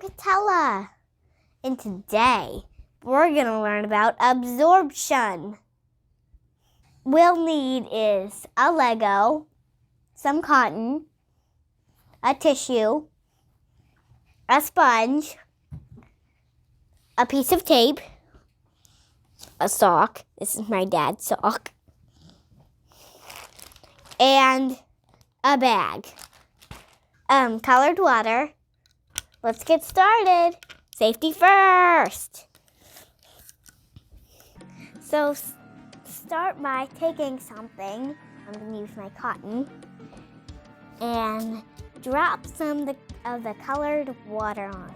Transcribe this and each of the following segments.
Katella, and today we're going to learn about absorption. We'll need is a Lego, some cotton, a tissue, a sponge, a piece of tape, a sock. This is my dad's sock. And a bag. Colored water. Let's get started. Safety first. So start by taking something. I'm going to use my cotton. And drop some of the colored water on.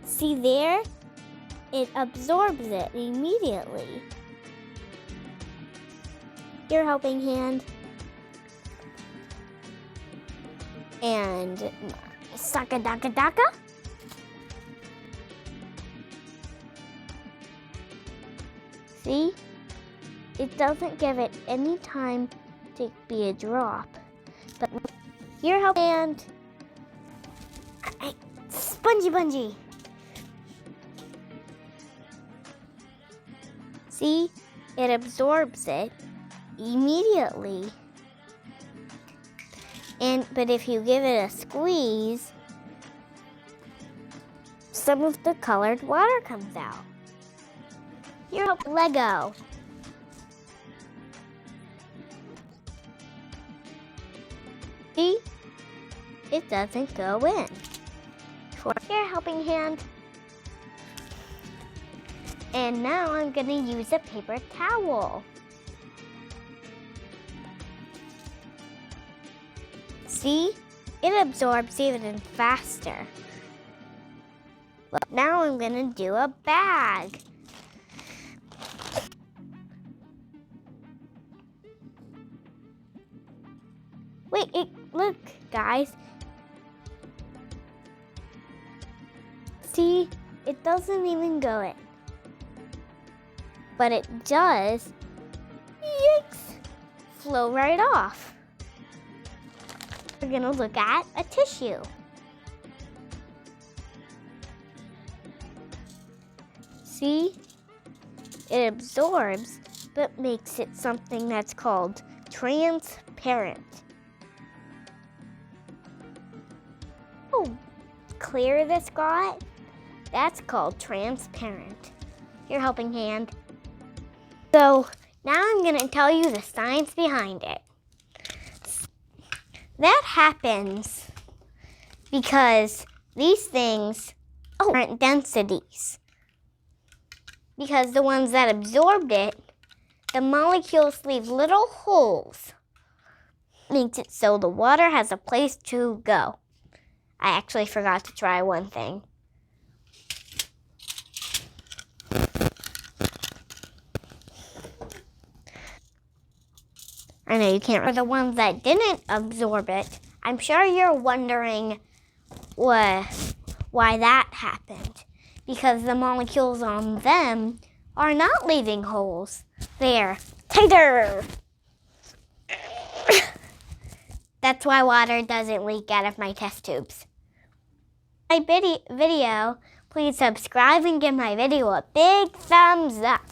See there? It absorbs it immediately. Your helping hand. And saka daka daka. See? It doesn't give it any time to be a drop. But your helping hand. Spongy bungy. See? It absorbs it immediately. But if you give it a squeeze, some of the colored water comes out. Your Lego. See? It doesn't go in. For your helping hand. And now I'm going to use a paper towel. See? It absorbs even faster. But now I'm going to do a bag. Wait, look, guys. See? It doesn't even go in. But it does, yikes, flow right off. We're gonna look at a tissue. See? It absorbs, but makes it something that's called transparent. Oh, clear this got? That's called transparent. Your helping hand. So now I'm going to tell you the science behind it. That happens because these things are different densities. Because the ones that absorbed it, the molecules leave little holes. Makes it so the water has a place to go. I actually forgot to try one thing. I know you can't. For the ones that didn't absorb it, I'm sure you're wondering why that happened. Because the molecules on them are not leaving holes. They're tighter. That's why water doesn't leak out of my test tubes. My video, please subscribe and give my video a big thumbs up.